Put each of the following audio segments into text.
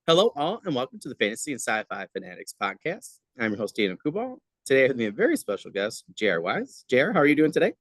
Hello, all, and welcome to the Fantasy and Sci-Fi Fanatics podcast. I'm your host, Daniel Coolbaugh. Today, I have me a very special guest, J.R. Wise. J.R., how are you doing today?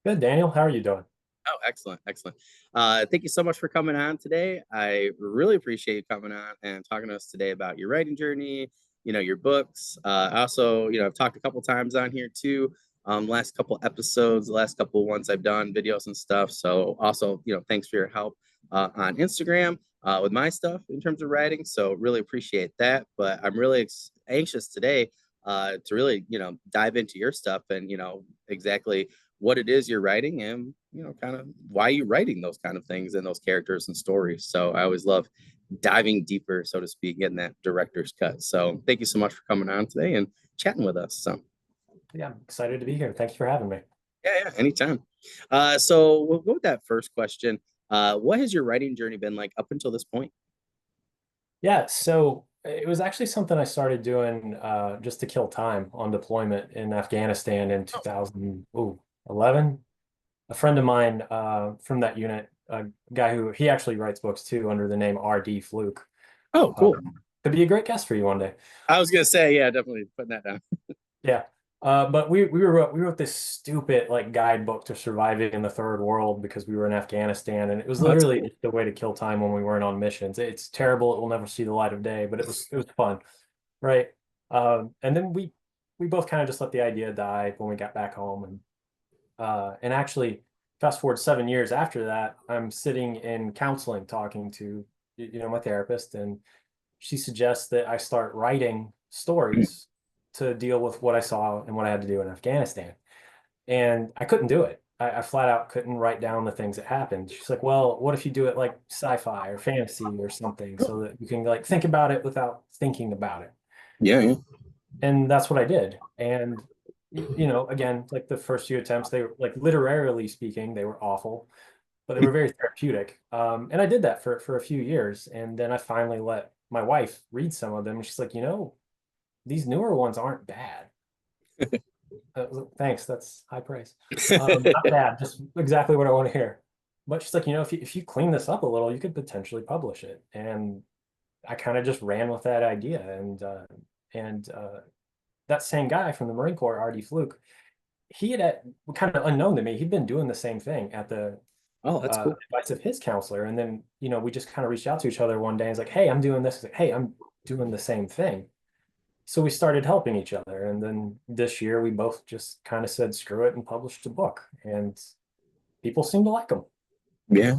Good, Daniel. How are you doing? Oh, excellent, excellent. Thank you so much for coming on today. I really appreciate you coming on and talking to us today about your writing journey, your books. Also, I've talked a couple times on here too. Last couple episodes, the last couple ones I've done videos and stuff. So also, thanks for your help on Instagram with my stuff in terms of writing. So really appreciate that. But I'm really anxious today to really, dive into your stuff and, exactly what it is you're writing and kind of why you're writing those kind of things and those characters and stories. So I always love diving deeper, so to speak, getting that director's cut. So thank you so much for coming on today and chatting with us. So Yeah, I'm excited to be here. Thanks for having me. yeah, anytime. So we'll go with that first question. What has your writing journey been like up until this point? Yeah, so it was actually something I started doing just to kill time on deployment in Afghanistan in Oh, 2011. A friend of mine from that unit, a guy who he actually writes books too under the name R.D. Fluke, oh, uh, cool. could be a great guest for you one day. I was gonna say, yeah, definitely putting that down. Yeah. But we wrote this stupid like guidebook to surviving in the third world because we were in Afghanistan, and it was Oh, that's literally cool. just a way to kill time when we weren't on missions. It's terrible; it will never see the light of day, but it was fun, right? And then we both kind of just let the idea die when we got back home, and actually fast forward 7 years after that, I'm sitting in counseling talking to my therapist, and she suggests that I start writing stories to deal with what I saw and what I had to do in Afghanistan. And I couldn't do it. I flat out couldn't write down the things that happened. She's like, well, what if you do it like sci-fi or fantasy or something so that you can like think about it without thinking about it? Yeah, yeah. And that's what I did. And again, like the first few attempts, they were like literarily speaking, they were awful, but they were very therapeutic. And I did that for a few years. And then I finally let my wife read some of them. And she's like, these newer ones aren't bad. Thanks, that's high praise. Not bad, just exactly what I want to hear. But she's like, if you clean this up a little, you could potentially publish it. And I kind of just ran with that idea. And that same guy from the Marine Corps, R.D. Fluke, he had kind of unknown to me. He'd been doing the same thing at the Oh, that's cool. advice of his counselor. And then, we just kind of reached out to each other one day. And it's like, hey, I'm doing this. Like, hey, I'm doing the same thing. So we started helping each other. And then this year we both just kind of said, screw it and published a book. And people seem to like them. Yeah.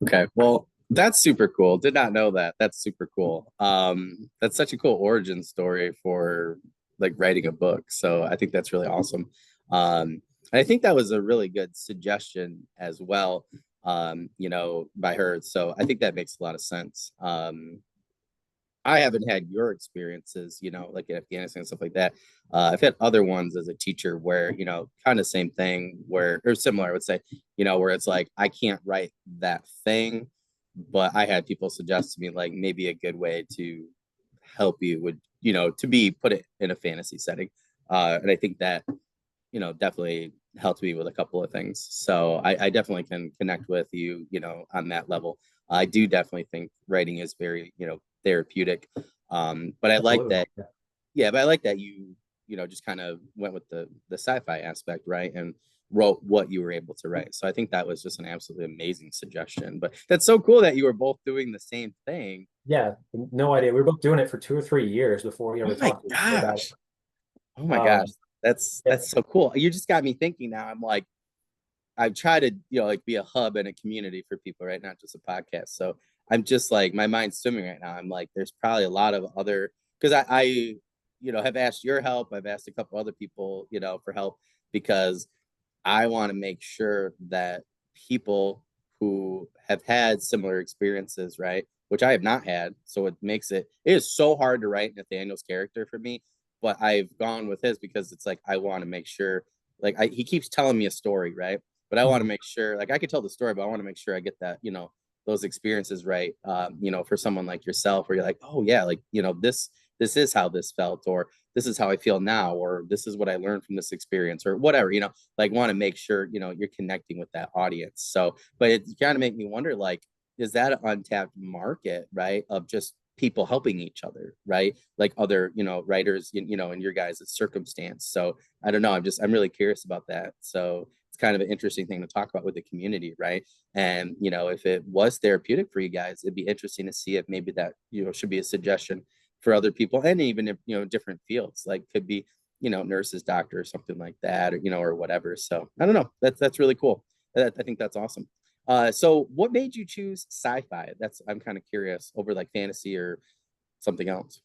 Okay. Well, that's super cool. Did not know that. That's super cool. That's such a cool origin story for like writing a book. So I think that's really awesome. I think that was a really good suggestion as well, by her. So I think that makes a lot of sense. I haven't had your experiences, like in Afghanistan and stuff like that. I've had other ones as a teacher where, kind of same thing where, or similar, I would say, where it's like, I can't write that thing, but I had people suggest to me, like, maybe a good way to help you would, to be put it in a fantasy setting. And I think that, definitely helped me with a couple of things. So I definitely can connect with you, on that level. I do definitely think writing is very, therapeutic. But I like Absolutely. that, yeah, but I like that you, just kind of went with the sci-fi aspect, right? And wrote what you were able to write. So I think that was just an absolutely amazing suggestion. But that's so cool that you were both doing the same thing. Yeah, no idea. We were both doing it for 2 or 3 years before we ever Oh my talked to each other about it. gosh. Oh my gosh. Um, yeah, That's so cool. You just got me thinking now. I'm like, I try to, like be a hub and a community for people, right? Not just a podcast. So I'm just like my mind's swimming right now. I'm like, there's probably a lot of other because I have asked your help. I've asked a couple other people, for help because I want to make sure that people who have had similar experiences, right? Which I have not had. So it is so hard to write Nathaniel's character for me, but I've gone with his because it's like I want to make sure like he keeps telling me a story, right? But I want to mhm. make sure like I could tell the story, but I want to make sure I get that, those experiences right. For someone like yourself where you're like, oh yeah, like, this is how this felt, or this is how I feel now, or this is what I learned from this experience, or whatever, like want to make sure, you're connecting with that audience. So, but it kind of make me wonder, like, is that an untapped market, right? Of just people helping each other, right? Like other, writers, in your guys' circumstance. So I don't know. I'm really curious about that. So it's kind of an interesting thing to talk about with the community, right? And, if it was therapeutic for you guys, it'd be interesting to see if maybe that, should be a suggestion for other people, and even if, different fields, like could be, nurses, doctors, something like that, or whatever. So I don't know. That's really cool. I think that's awesome. So what made you choose sci-fi? I'm kind of curious, over like fantasy or something else.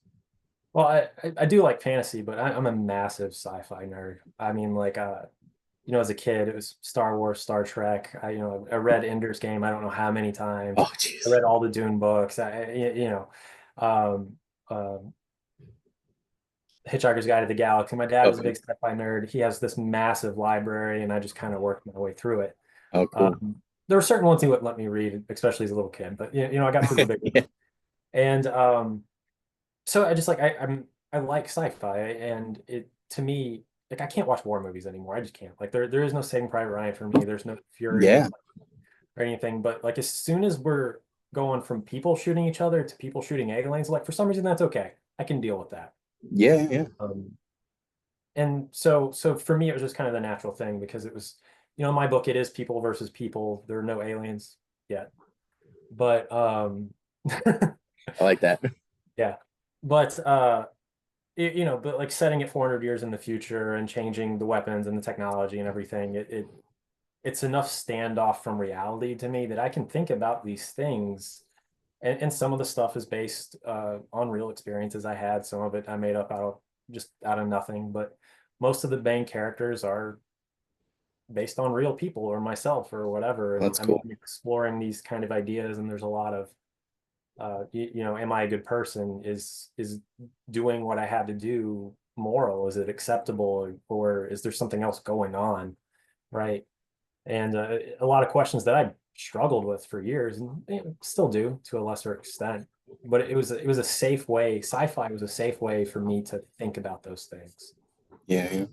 Well, I do like fantasy, but I'm a massive sci-fi nerd. I mean, like, as a kid, it was Star Wars, Star Trek. I read Ender's Game. I don't know how many times. Oh, I jeez. read all the Dune books. Um, um, Hitchhiker's Guide to the Galaxy. My dad is a Okay. big sci-fi nerd. He has this massive library, and I just kind of worked my way through it. Oh, cool. Um, there were certain ones he wouldn't let me read, especially as a little kid. But I got through the big Yeah. ones, and so I just like I like sci-fi, and it to me like I can't watch war movies anymore. I just can't. Like there is no Saving Private Ryan for me. There's no Fury Yeah. or anything. But like as soon as we're going from people shooting each other to people shooting aliens, like for some reason that's okay. I can deal with that. Yeah. Yeah. Um, and so for me it was just kind of the natural thing because it was, in my book it is people versus people. There are no aliens yet, but I like that. yeah, but but like setting it 400 years in the future and changing the weapons and the technology and everything, it's enough standoff from reality to me that I can think about these things. And some of the stuff is based on real experiences I had. Some of it I made up out of nothing, but most of the main characters are based on real people or myself or whatever. And That's I'm cool. exploring these kind of ideas, and there's a lot of am I a good person? Is doing what I had to do moral? Is it acceptable, or is there something else going on? Right. And a lot of questions that I struggled with for years and still do to a lesser extent. But it was a safe way. Sci-fi was a safe way for me to think about those things. Yeah. Yeah.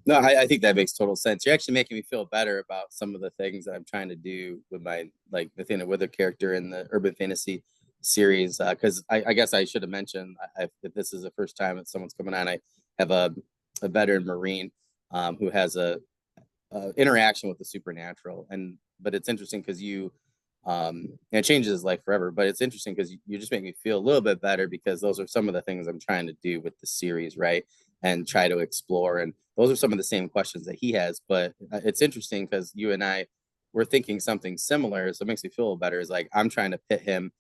No, I think that makes total sense. You're actually making me feel better about some of the things that I'm trying to do with my, like, Nathaniel Wither character in the urban fantasy series. Because I guess I should have mentioned, if this is the first time that someone's coming on, I have a veteran Marine, who has a interaction with the supernatural. But it's interesting because and it changes his life forever. But it's interesting because you just make me feel a little bit better, because those are some of the things I'm trying to do with the series, right? And try to explore. And those are some of the same questions that he has. But it's interesting because you and I were thinking something similar. So it makes me feel better. Is like I'm trying to pit him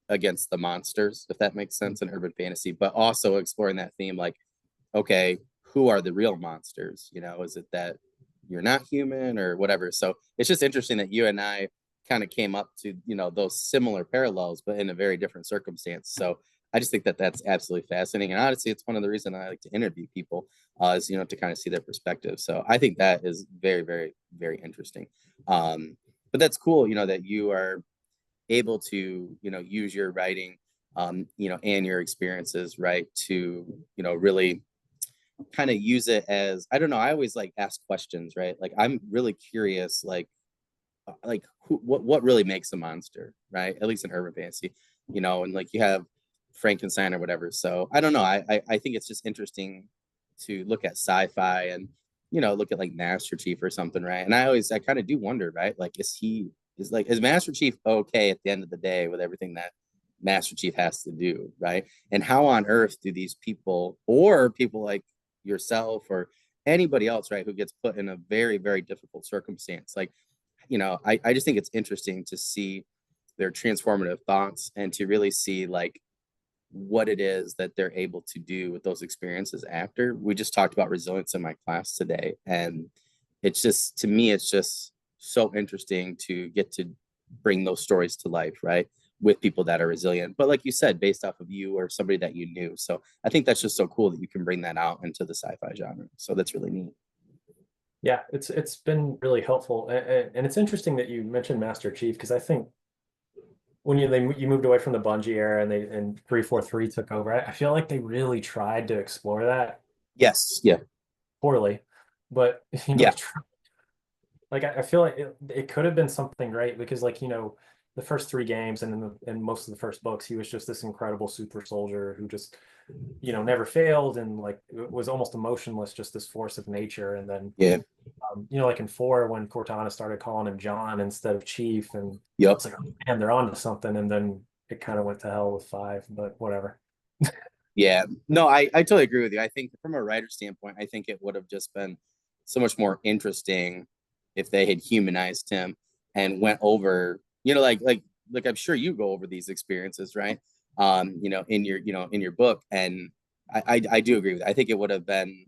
against the monsters, if that makes sense, in urban fantasy, but also exploring that theme, like, okay, who are the real monsters? Is it that you're not human or whatever? So it's just interesting that you and I kind of came up to, those similar parallels, but in a very different circumstance. So I just think that that's absolutely fascinating. And honestly, it's one of the reasons I like to interview people, is, to kind of see their perspective. So I think that is very, very, very interesting. But that's cool, that you are able to, use your writing, and your experiences, right, to, really kind of use it as, I don't know, I always like ask questions, right? Like I'm really curious, like what really makes a monster, right? At least in urban fantasy, and like you have Frankenstein or whatever. So I don't know. I think it's just interesting to look at sci-fi and, look at like Master Chief or something, right? And I kind of do wonder, right? Like is Master Chief okay at the end of the day with everything that Master Chief has to do, right? And how on earth do these people, or people like yourself or anybody else, right, who gets put in a very, very difficult circumstance, like, I just think it's interesting to see their transformative thoughts and to really see like what it is that they're able to do with those experiences after. We just talked about resilience in my class today. And it's just, to me, it's just so interesting to get to bring those stories to life, right? With people that are resilient. But like you said, based off of you or somebody that you knew. So I think that's just so cool that you can bring that out into the sci-fi genre. So that's really neat. Yeah, it's been really helpful, and it's interesting that you mentioned Master Chief because I think when you moved away from the Bungie era and 343 took over, I feel like they really tried to explore that Yes. Yeah. poorly, but Yeah. like I feel like it could have been something great because like the first three games and in most of the first books, he was just this incredible super soldier who just, never failed and like was almost emotionless, just this force of nature. And then, Yeah. like in four, when Cortana started calling him John instead of Chief, and Yep. it's like, oh, man, they're on to something. And then it kind of went to hell with five, but whatever. Yeah. No, I totally agree with you. I think from a writer standpoint, I think it would have just been so much more interesting if they had humanized him and went over, like I'm sure you go over these experiences, right? In your book. And I do agree with you. I think it would have been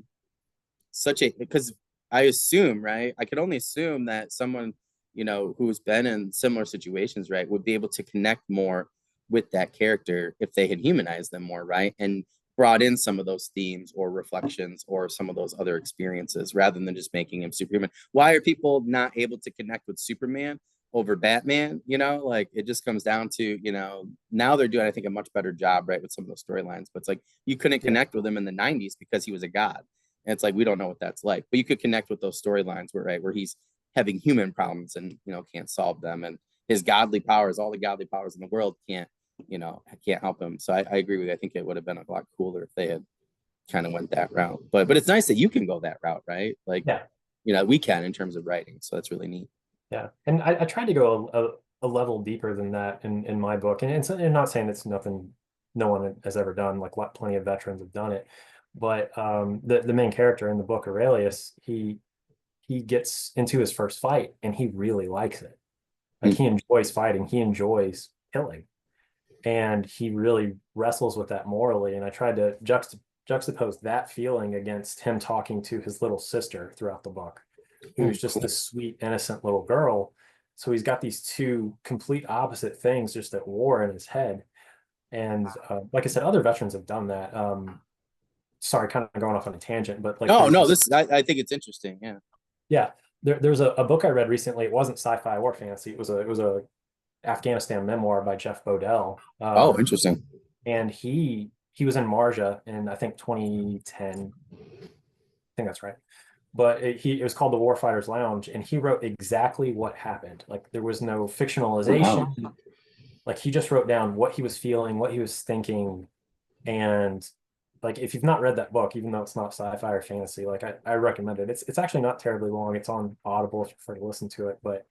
such a because I assume, right? I could only assume that someone, who's been in similar situations, right, would be able to connect more with that character if they had humanized them more, right? And brought in some of those themes or reflections or some of those other experiences rather than just making him superhuman. Why are people not able to connect with Superman over Batman? Like it just comes down to, now they're doing, I think, a much better job, right, with some of those storylines. But it's like you couldn't Yeah. connect with him in the 90s because he was a god. And it's like we don't know what that's like. But you could connect with those storylines where he's having human problems and can't solve them. And his godly powers, all the godly powers in the world can't help him. So I agree with you. I think it would have been a lot cooler if they had kind of went that route. But it's nice that you can go that route, right? Like, Yeah. we can in terms of writing. So that's really neat. Yeah. And I tried to go a level deeper than that in my book. And not saying it's nothing no one has ever done, like plenty of veterans have done it. But the main character in the book, Aurelius, he gets into his first fight and he really likes it. Like Mm. he enjoys fighting, he enjoys killing, and he really wrestles with that morally. And I tried to juxtapose that feeling against him talking to his little sister throughout the book, Oh, who's just cool. this sweet, innocent little girl. So he's got these two complete opposite things just at war in his head. And like I said, other veterans have done that. Sorry, kind of going off on a tangent, but like No, there's no, this, I think it's interesting. Yeah. yeah, there's a book I read recently. It wasn't sci-fi or fantasy. It was a Afghanistan memoir by Jeff Bodell. Oh, interesting. And he was in Marja in I think 2010. I think that's right. But it was called The Warfighter's Lounge, and he wrote exactly what happened. Like there was no Wow. fictionalization. Like he just wrote down what he was feeling, what he was thinking, and like if you've not read that book, even though it's not sci-fi or fantasy, like I recommend it. It's actually not terribly long. It's on Audible if you prefer to listen to it, but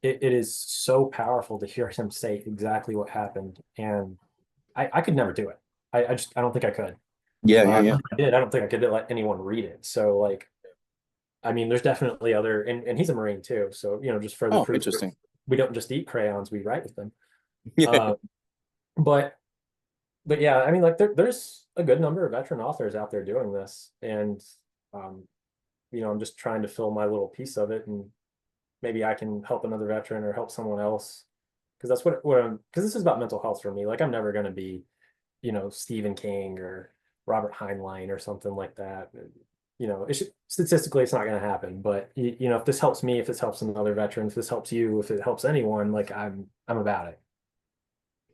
it is so powerful to hear him say exactly what happened. And I could never do it. I don't think I could. Yeah, yeah, yeah. If I did, I don't think I could let anyone read it. So like, I mean, there's definitely other, and he's a Marine too. So, just further Oh, proof that interesting. we don't just eat crayons, we write with them. Yeah. Uh, but, but yeah, I mean, like there's a good number of veteran authors out there doing this. And, um, I'm just trying to fill my little piece of it, and maybe I can help another veteran or help someone else. Cause that's cause this is about mental health for me. Like I'm never going to be, Stephen King or Robert Heinlein or something like that. Statistically, it's not going to happen. But if this helps me, if this helps another veteran, if this helps you, if it helps anyone, like I'm about it.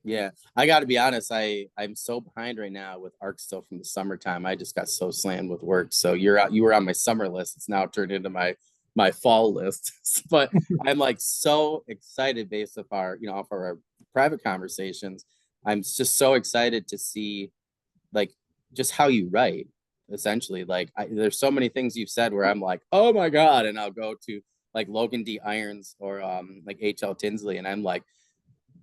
Yeah, I got to be honest. I'm so behind right now with ARC still from the summertime. I just got so slammed with work. So you were on my summer list. It's now turned into my fall list. But I'm like so excited based off our private conversations. I'm just so excited to see like just how you write. Essentially, like there's so many things you've said where I'm like, oh my god, and I'll go to like Logan D. Irons or like H.L. Tinsley, and I'm like,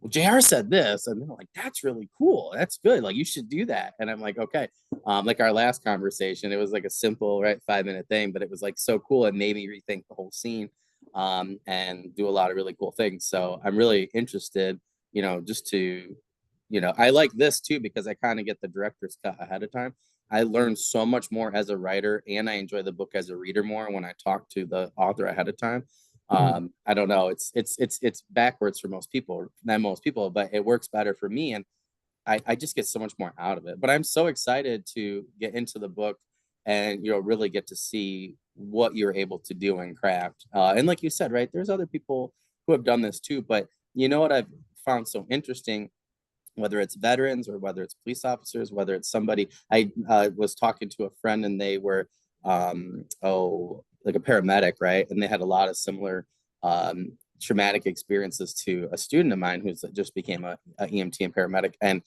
well, JR said this, and they're like, that's really cool. That's good. Like, you should do that. And I'm like, okay. Like our last conversation, it was like a simple, right, 5-minute thing, but it was like so cool. It made me rethink the whole scene and do a lot of really cool things. So I'm really interested, just to, I like this too because I kind of get the director's cut ahead of time. I learned so much more as a writer, and I enjoy the book as a reader more when I talk to the author ahead of time. I don't know, it's backwards for most people, not most people, but it works better for me, and I just get so much more out of it. But I'm so excited to get into the book and really get to see what you're able to do and craft. And like you said, right, there's other people who have done this too. But you know what I've found so interesting, whether it's veterans or whether it's police officers, whether it's somebody, I was talking to a friend and they were, like a paramedic, right? And they had a lot of similar traumatic experiences to a student of mine who's just became a EMT and paramedic, and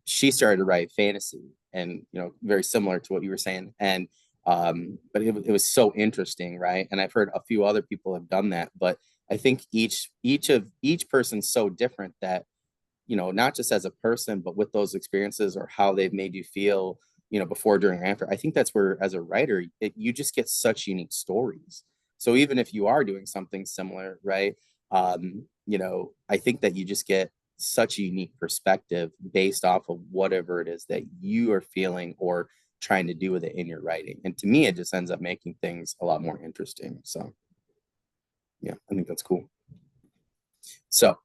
she started to write fantasy, and very similar to what you were saying, and but it was so interesting, right? And I've heard a few other people have done that, but I think each person's so different that not just as a person, but with those experiences or how they've made you feel, before, during, or after. I think that's where, as a writer, you just get such unique stories. So even if you are doing something similar, right? I think that you just get such a unique perspective based off of whatever it is that you are feeling or trying to do with it in your writing. And to me, it just ends up making things a lot more interesting. So yeah, I think that's cool. So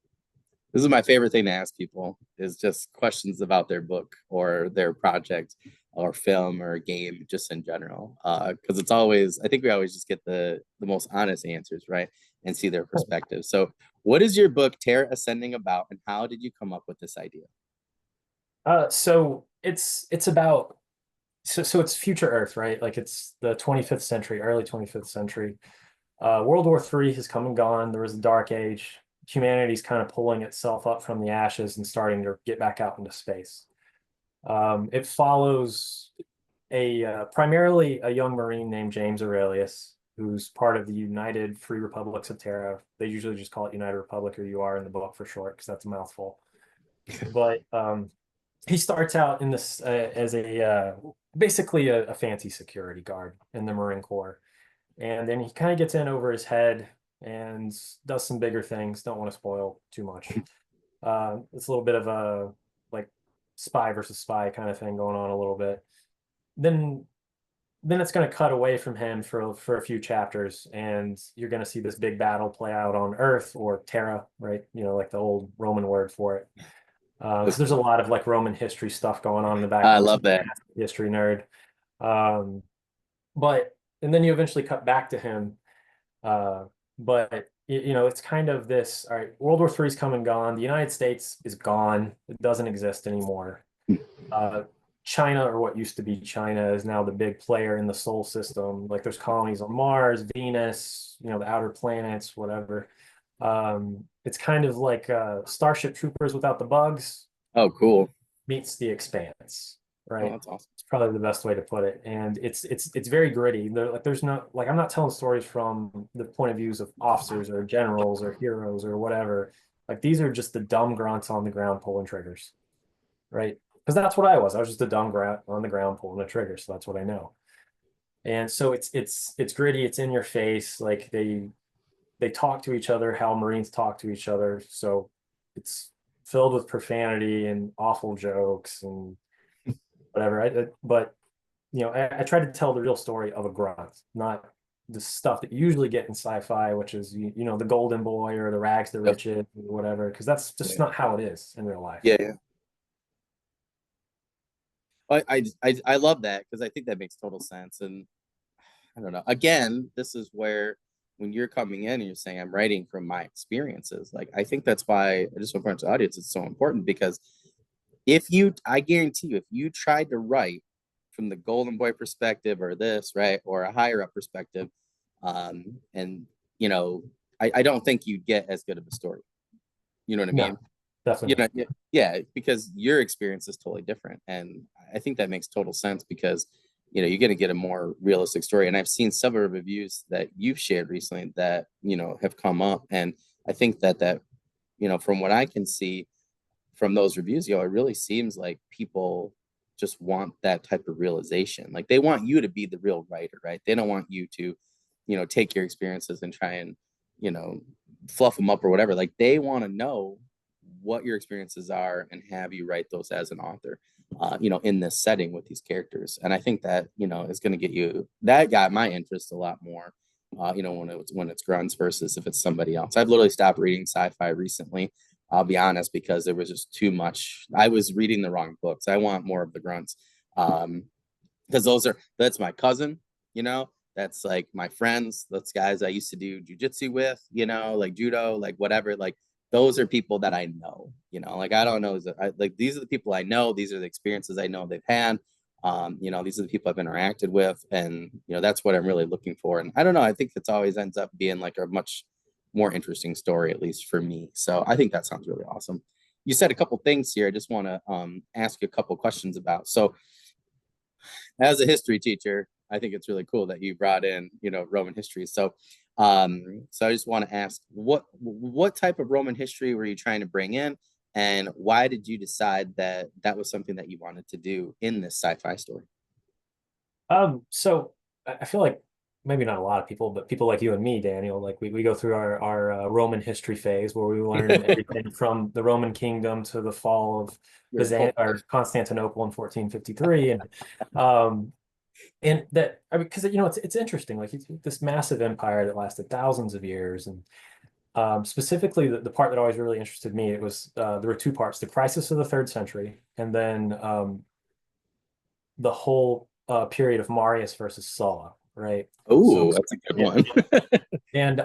this is my favorite thing to ask people, is just questions about their book or their project or film or game, just in general. Because it's always, I think we always just get the most honest answers, right? And see their perspective. So what is your book Terra Ascending about, and how did you come up with this idea? So it's about so it's future Earth, right? Like it's the 25th century, early 25th century. World War III has come and gone. There was a dark age. Humanity's kind of pulling itself up from the ashes and starting to get back out into space. It follows a primarily a young Marine named James Aurelius, who's part of the United Free Republics of Terra. They usually just call it United Republic, or UR in the book for short, because that's a mouthful. But he starts out in this as a basically a fancy security guard in the Marine Corps, and then he kind of gets in over his head and does some bigger things. Don't want to spoil too much. It's a little bit of a like spy versus spy kind of thing going on a little bit. Then then it's going to cut away from him for a few chapters, and you're going to see this big battle play out on Earth, or Terra, right? Like the old Roman word for it. Because there's a lot of like Roman history stuff going on in the I background. love that. History nerd. Um, but and then you eventually cut back to him. Uh, but it's kind of this. All right, World War III is come and gone. The United States is gone. It doesn't exist anymore. Uh, China, or what used to be China, is now the big player in the Sol system. Like there's colonies on Mars, Venus, the outer planets, whatever. It's kind of like Starship Troopers without the bugs Oh, cool. meets the Expanse, Oh, right? that's awesome. It's probably the best way to put it. And it's very gritty. There's no, like, I'm not telling stories from the point of views of officers or generals or heroes or whatever. Like these are just the dumb grunts on the ground pulling triggers, right? Because that's what I was. I was just a dumb grunt on the ground pulling a trigger, so that's what I know. And so it's gritty. It's in your face. Like they talk to each other how Marines talk to each other. So it's filled with profanity and awful jokes and whatever. But I try to tell the real story of a grunt, not the stuff that you usually get in sci-fi, which is the golden boy or the rags to Yep. riches or whatever, because that's just Yeah. not how it is in real life. Yeah, yeah. I love that because I think that makes total sense. And I don't know. Again, this is where when you're coming in and you're saying I'm writing from my experiences, like I think that's why I just want to point to the audience, it's so important because I guarantee you, if you tried to write from the golden boy perspective or this, right, or a higher up perspective, and I don't think you'd get as good of a story. You know what I No, mean? definitely not. Yeah, because your experience is totally different, and I think that makes total sense because you're going to get a more realistic story. And I've seen several reviews that you've shared recently that have come up, and I think that from what I can see from those reviews, it really seems like people just want that type of realization. Like they want you to be the real writer, right? They don't want you to take your experiences and try and you know fluff them up or whatever. Like they want to know what your experiences are and have you write those as an author, in this setting with these characters. And I think that is going to get you, that got my interest a lot more, when it's grunts versus if it's somebody else. I've literally stopped reading sci-fi recently. I'll be honest, because there was just too much. I was reading the wrong books. I want more of the grunts. Because that's my cousin, that's like my friends, that's guys I used to do jujitsu with, like judo, like whatever. Like those are people that I know, like I don't know, like these are the people I know, these are the experiences I know they've had. These are the people I've interacted with, and that's what I'm really looking for. And I don't know, I think it's always ends up being like a much more interesting story, at least for me. So I think that sounds really awesome. You said a couple things here. I just want to ask you a couple questions about. So as a history teacher, I think it's really cool that you brought in, Roman history. So I just want to ask, what type of Roman history were you trying to bring in, and why did you decide that that was something that you wanted to do in this sci-fi story? So I feel like maybe not a lot of people, but people like you and me, Daniel, like we go through our Roman history phase where we learn everything from the Roman kingdom to the fall of or Constantinople in 1453, um, and that I mean, because it's interesting, like it's this massive empire that lasted thousands of years, and specifically the part that always really interested me, it was there were two parts: the crisis of the third century, and then the whole period of Marius versus Sulla, right? So Oh, that's a good yeah, one. and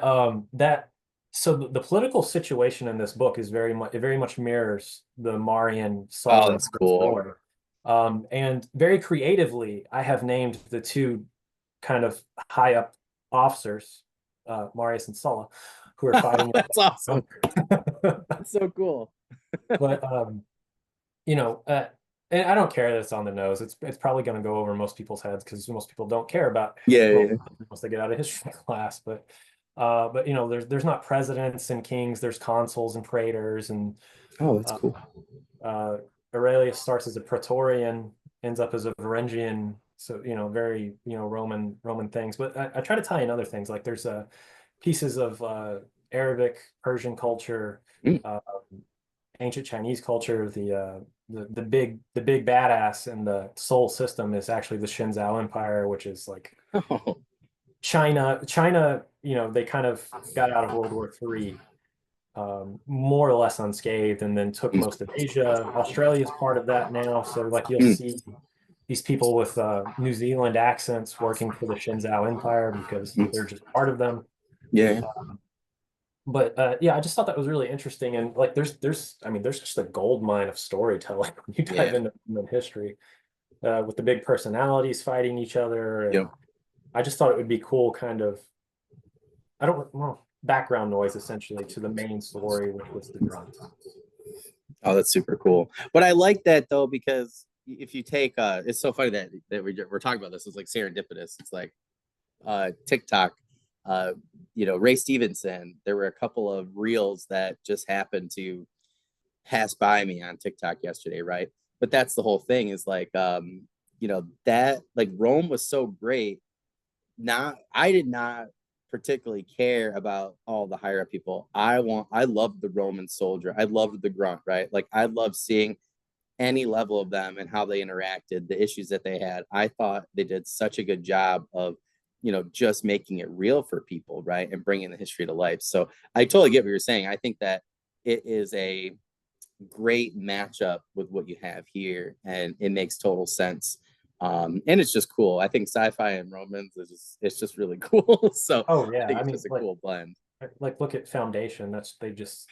that so the political situation in this book is very much mirrors the Marian Oh, Sullan that's First cool. War. And very creatively, I have named the two kind of high up officers, Marius and Sulla, who are fighting. That's awesome. That's so cool. But you know, uh, and I don't care that it's on the nose. It's probably going to go over most people's heads because most people don't care about Yeah, yeah, Roman yeah. once they get out of history class. But there's not presidents and kings. There's consuls and praetors, and Oh, that's uh, cool. uh, Aurelius starts as a praetorian, ends up as a Varangian. So very Roman things. But I try to tie in other things like there's pieces of Arabic, Persian culture. Mm. Uh, Ancient Chinese culture, the big badass in the Seoul system is actually the Shenzhou Empire, which is like Oh, China. China, they kind of got out of World War III more or less unscathed, and then took mm, most of Asia. Australia is part of that now, so like you'll mm. see these people with New Zealand accents working for the Shenzhou Empire because Mm. they're just part of them. Yeah. But yeah, I just thought that was really interesting, and like there's just a gold mine of storytelling when you dive Yeah. into human history with the big personalities fighting each other, Yep. and I just thought it would be cool, kind of I don't well, background noise essentially to the main story, which was the grunts. Oh, that's super cool. But I like that though, because if you take it's so funny that we're talking about this. It's like serendipitous. It's like TikTok, uh, Ray Stevenson, there were a couple of reels that just happened to pass by me on TikTok yesterday, right? But that's the whole thing is like, that like Rome was so great. I did not particularly care about all the higher up people. I loved the Roman soldier. I loved the grunt, right? Like I loved seeing any level of them and how they interacted, the issues that they had. I thought they did such a good job of, just making it real for people, right? And bringing the history to life. So I totally get what you're saying. I think that it is a great matchup with what you have here, and it makes total sense. And it's just cool. I think sci-fi and Romans is it's just really cool. So Oh I yeah, think I it's mean just a cool blend. like look at Foundation. That's they just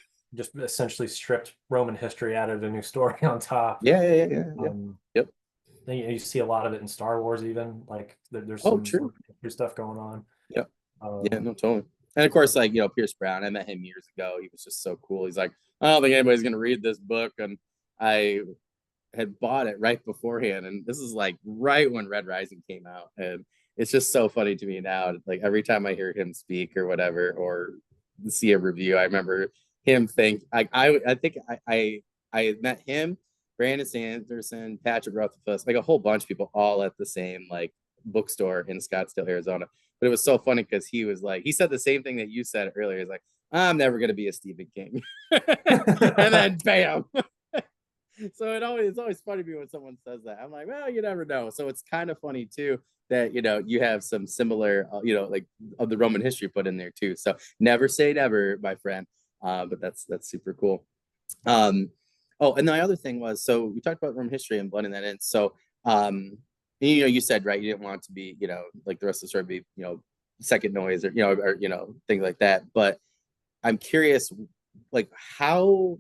essentially stripped Roman history, added a new story on top. Yeah, yeah, yeah, yeah, yeah. Um, Yep. then you see a lot of it in Star Wars, even like there's Oh, some true. Roman stuff going on. Yep. Yeah, Um, no, totally. And of course, like, Pierce Brown, I met him years ago. He was just so cool. He's like, I don't think anybody's gonna read this book. And I had bought it right beforehand. And this is like right when Red Rising came out. And it's just so funny to me now. Like every time I hear him speak or whatever, or see a review, I remember him I think I met him, Brandon Sanderson, Patrick Rothfuss, like a whole bunch of people all at the same like bookstore in Scottsdale, Arizona. But it was so funny because he said the same thing that you said earlier. He's like, I'm never gonna be a Stephen King. And then bam. So it's always funny to me when someone says that. I'm like, well, you never know. So it's kind of funny too that you have some similar like of the Roman history put in there too. So never say never, my friend. But that's super cool. Um, oh, and the other thing was, so we talked about Roman history and blending that in. So you said, right, you didn't want it to be like the rest of the story be second noise or things like that. But I'm curious, like how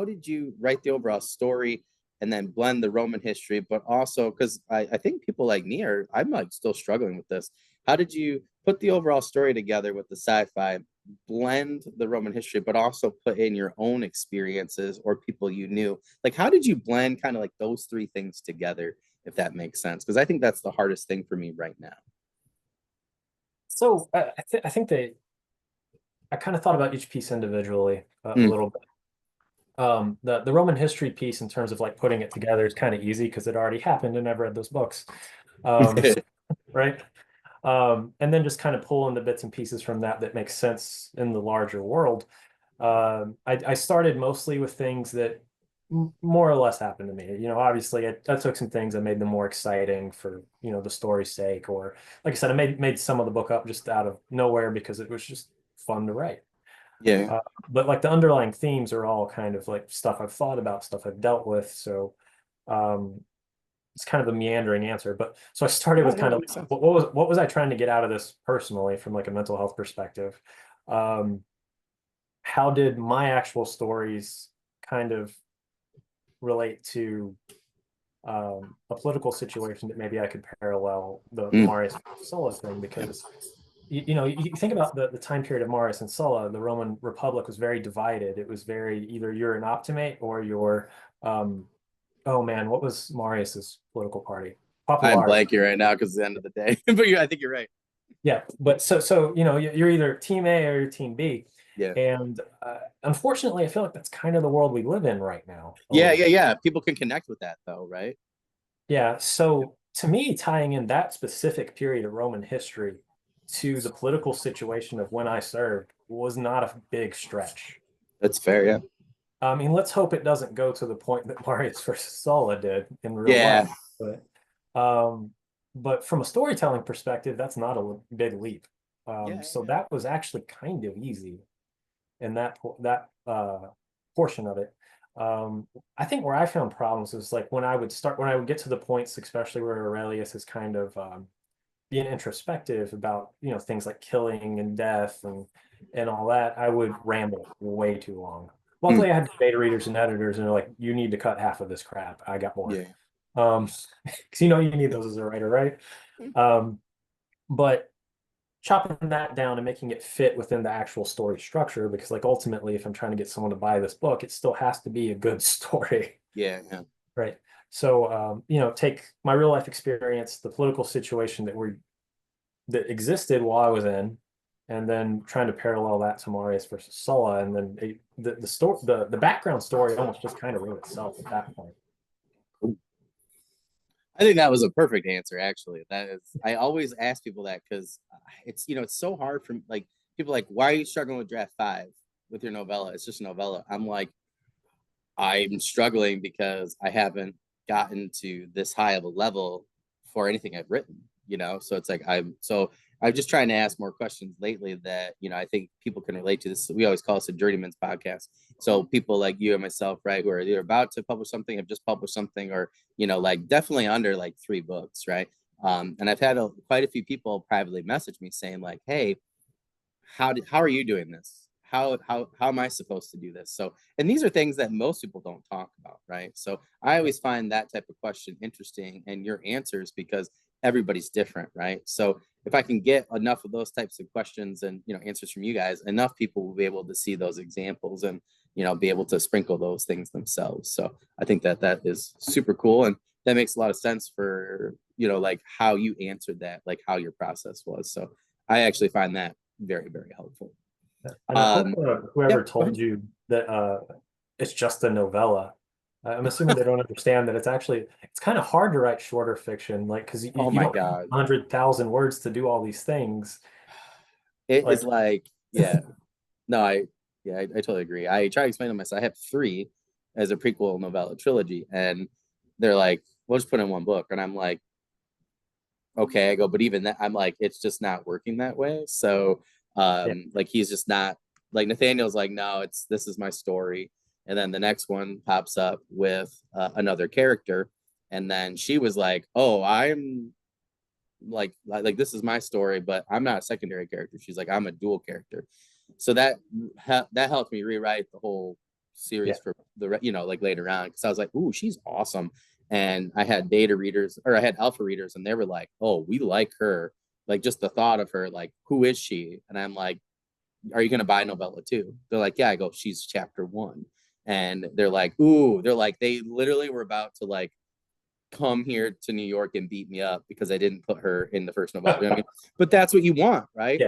did you write the overall story and then blend the Roman history, but also because I think people like me I'm like still struggling with this. How did you put the overall story together with the sci-fi blend the Roman history, but also put in your own experiences or people you knew? Like, how did you blend kind of like those three things together, if that makes sense? Because I think that's the hardest thing for me right now. So I think that I kind of thought about each piece individually a Mm. little bit. The Roman history piece in terms of like putting it together is kind of easy because it already happened and I've read those books. So, right. And then just kind of pull in the bits and pieces from that that makes sense in the larger world. I started mostly with things that more or less happened to me. Obviously I took some things and made them more exciting for, the story's sake, or like I said, I made some of the book up just out of nowhere because it was just fun to write. Yeah. Uh, but like the underlying themes are all kind of like stuff I've thought about, stuff I've dealt with. So um, it's kind of a meandering answer. But so I started No, with no, kind it of makes sense. what was I trying to get out of this personally from like a mental health perspective? Um, how did my actual stories kind of relate to a political situation that maybe I could parallel the Mm. Marius Sulla thing? Because you think about the time period of Marius and Sulla, the Roman Republic was very divided. It was very either you're an Optimate or you're, oh man, what was Marius's political party? I'm Popular. blanking right now because it's the end of the day, but I think you're right. Yeah, but so you're either Team A or you're Team B, Yeah. and unfortunately, I feel like that's kind of the world we live in right now a Yeah, little yeah, bit. yeah. People can connect with that though, right? Yeah, so to me, tying in that specific period of Roman history to the political situation of when I served was not a big stretch. That's fair. Yeah. I mean, let's hope it doesn't go to the point that Marius versus Sulla did in real life. Yeah. But um, but from a storytelling perspective, that's not a big leap. Yeah. So Yeah. that was actually kind of easy in that portion of it. I think where I found problems is like when I would get to the points, especially where Aurelius is kind of being introspective about things like killing and death and all that, I would ramble way too long. Mm. Luckily, I had beta readers and editors, and they're like, "You need to cut half of this crap. I got more." Yeah. Because you need those as a writer, right? Um, but chopping that down and making it fit within the actual story structure, because like ultimately, if I'm trying to get someone to buy this book, it still has to be a good story. Yeah. Yeah. Right. So, take my real life experience, the political situation that existed while I was in, and then trying to parallel that to Marius versus Sulla, and then the story, the background story almost just kind of wrote itself at that point. I think that was a perfect answer, actually. That is, I always ask people that because it's, it's so hard for like people like, why are you struggling with draft five with your novella? It's just a novella. I'm like, I'm struggling because I haven't gotten to this high of a level for anything I've written. So it's like I'm just trying to ask more questions lately that, I think people can relate to this. We always call this a journeyman's podcast. So people like you and myself, right, who are either about to publish something, have just published something, or, like definitely under like 3 books, right? And I've had quite a few people privately message me saying like, hey, how are you doing this? How am I supposed to do this? So, and these are things that most people don't talk about, right? So I always find that type of question interesting and your answers because everybody's different, right? So if I can get enough of those types of questions and answers from you guys, enough people will be able to see those examples and be able to sprinkle those things themselves. So I think that is super cool, and that makes a lot of sense for like how you answered that, like how your process was. So I actually find that very, very helpful. And I hope Um, yeah, whoever go told ahead. you that it's just a novella, I'm assuming they don't understand that it's kind of hard to write shorter fiction, like because Oh you my don't have God. 100,000 words to do all these things. It is Like, like, yeah, no, I totally agree. I try to explain to myself, I have three as a prequel novella trilogy, and they're like, we'll just put in one book. And I'm like, okay, I go, but even that, I'm like, it's just not working that way. So, yeah, like, he's just not like Nathaniel's like, no, this is my story. And then the next one pops up with another character. And then she was like, oh, I'm like this is my story, but I'm not a secondary character. She's like, I'm a dual character. So that helped me rewrite the whole yeah, series for like later on, because I was like, ooh, she's awesome. And I had beta readers, or I had alpha readers, and they were like, oh, we like her. Like just the thought of her, like, who is she? And I'm like, are you going to buy novella 2? They're like, yeah. I go, she's chapter 1. And they're like, ooh, they're like, they literally were about to like come here to New York and beat me up because I didn't put her in the first novella. You know what I mean? But that's what you want, right?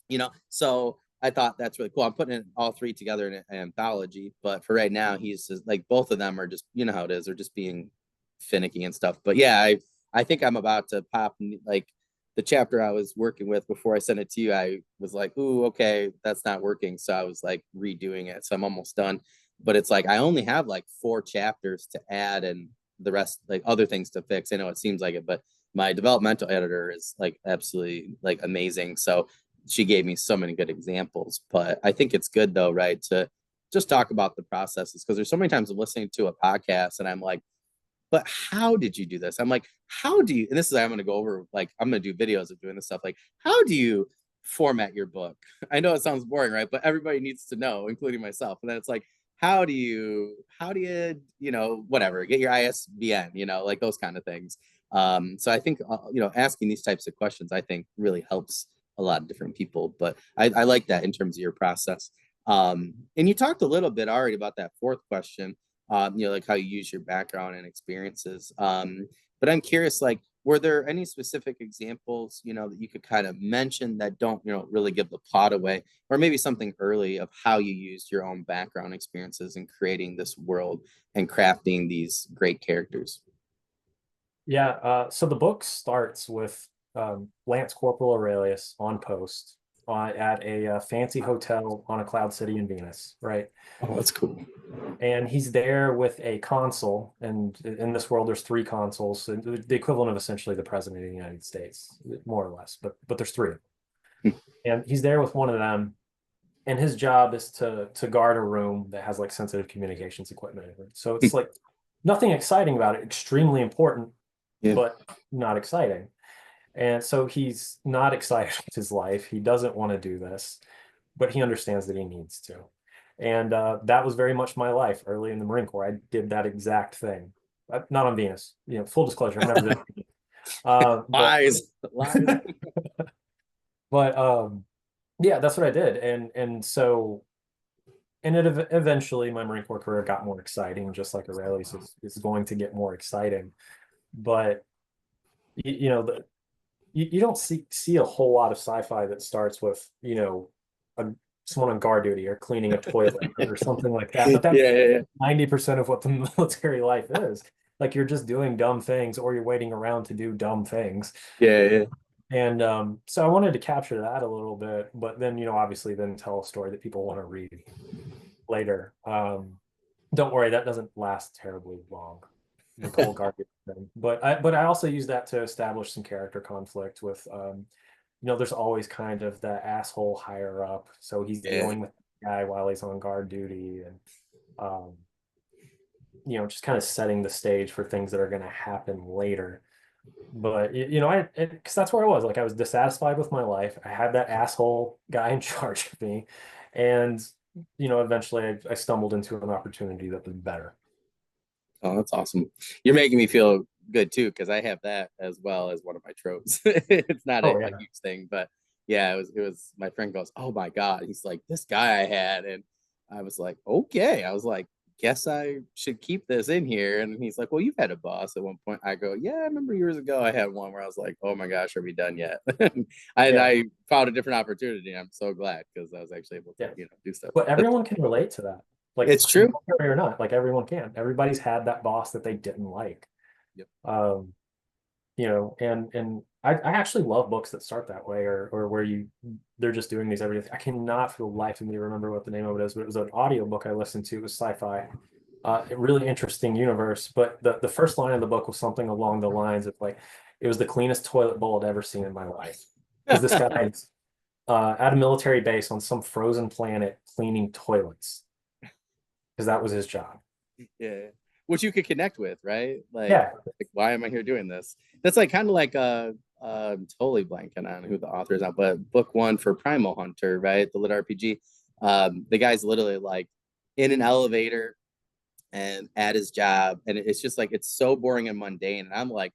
Yeah. So I thought that's really cool. I'm putting all 3 together in an anthology, but for right now, he's just like, both of them are just, you know how it is, they're just being finicky and stuff. But yeah, I think I'm about to pop, like, the chapter I was working with before I sent it to you. I was like, ooh, okay, that's not working. So I was like redoing it. So I'm almost done. But it's like I only have like 4 chapters to add and the rest, like, other things to fix. I know it seems like it, but my developmental editor is like absolutely like amazing. So she gave me so many good examples. But I think it's good though, right, to just talk about the processes, because there's so many times I'm listening to a podcast and I'm like, but how did you do this? I'm like, how do you, and this is, I'm going to go over, like, I'm going to do videos of doing this stuff. Like, how do you format your book? I know it sounds boring, right? But everybody needs to know, including myself. And then it's like, whatever, get your ISBN, like those kind of things. So I think, asking these types of questions, I think really helps a lot of different people. But I like that in terms of your process. And you talked a little bit already about that 4th question, like how you use your background and experiences. But I'm curious, like, were there any specific examples, that you could kind of mention that don't, really give the plot away, or maybe something early of how you used your own background experiences in creating this world and crafting these great characters? Yeah. So the book starts with Lance Corporal Aurelius on post at a fancy hotel on a cloud city in Venus, right? Oh, that's cool. And he's there with a consul, and in this world, there's 3 consuls, the equivalent of essentially the president of the United States, more or less. But there's 3 of them, and he's there with one of them, and his job is to guard a room that has like sensitive communications equipment in it. So it's like nothing exciting about it, extremely important, Yeah. but not exciting. And so he's not excited with his life. He doesn't want to do this, but he understands that he needs to. And that was very much my life early in the Marine Corps. I did that exact thing. Not on Venus. Full disclosure, I've never been. But Lies, lies. but yeah, that's what I did. And eventually my Marine Corps career got more exciting, just like Aurelius is going to get more exciting. But you know, you don't see a whole lot of sci-fi that starts with, a, someone on guard duty or cleaning a toilet or something like that. But that's Yeah, yeah, yeah. 90% of what the military life is. Like you're just doing dumb things or you're waiting around to do dumb things. Yeah, yeah. And so I wanted to capture that a little bit, but then, obviously then tell a story that people want to read later. Don't worry, that doesn't last terribly long, the whole garbage thing. But I also use that to establish some character conflict with there's always kind of the asshole higher up. So he's Yeah. dealing with the guy while he's on guard duty and just kind of setting the stage for things that are going to happen later. But because that's where I was. Like I was dissatisfied with my life. I had that asshole guy in charge of me, and eventually I stumbled into an opportunity that was better. Oh, that's awesome. You're making me feel good too, because I have that as well as one of my tropes. It's not Oh a yeah, huge thing, but yeah, it was my friend goes, oh my God. He's like, this guy I had. And I was like, okay. I was like, guess I should keep this in here. And he's like, well, you've had a boss at one point. I go, yeah, I remember years ago I had one where I was like, oh my gosh, are we done yet? yeah, I found a different opportunity. I'm so glad because I was actually able to, yeah. do stuff. But everyone can relate to that. Like It's true. military or not, like everyone can. Everybody's had that boss that they didn't like. Yep. Um, and I actually love books that start that way or where they're just doing these everyday. I cannot for the life of me remember what the name of it is, but it was an audio book I listened to. It was sci-fi. A really interesting universe. But the first line of the book was something along the lines of like, it was the cleanest toilet bowl I'd ever seen in my life. Because this guy's at a military base on some frozen planet cleaning toilets because that was his job. Yeah, which you could connect with, right? Like, Yeah. why am I here doing this? That's like kind of like totally blanking on who the author is now, but book 1 for Primal Hunter, right? The lit RPG. The guy's literally like in an elevator and at his job, and it's just like it's so boring and mundane. And I'm like,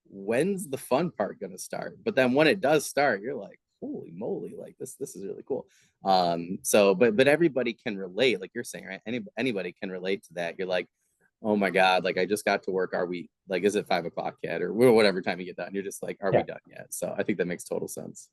when's the fun part gonna start? But then when it does start, you're like, holy moly, like this is really cool. So but everybody can relate, like you're saying, right? Anybody can relate to that. You're like, oh my God, like I just got to work. Are we like, is it 5 o'clock yet? Or whatever time you get done. You're just like, are we Yeah. done yet? So I think that makes total sense.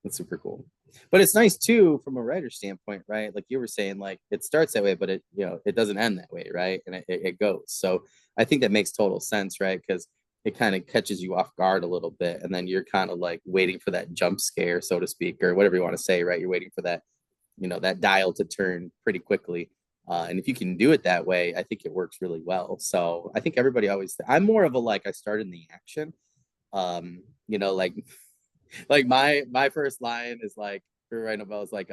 That's super cool. But it's nice too from a writer standpoint, right? Like you were saying, like it starts that way, but it, you know, it doesn't end that way, right? And it goes. So I think that makes total sense, right? Because it kind of catches you off guard a little bit, and then you're kind of like waiting for that jump scare, so to speak, or whatever you want to say, right? You're waiting for that, you know, that dial to turn pretty quickly. And if you can do it that way, I think it works really well. So I think everybody always, I'm more of a like, I started in the action. You know, like my first line is like for writing about is like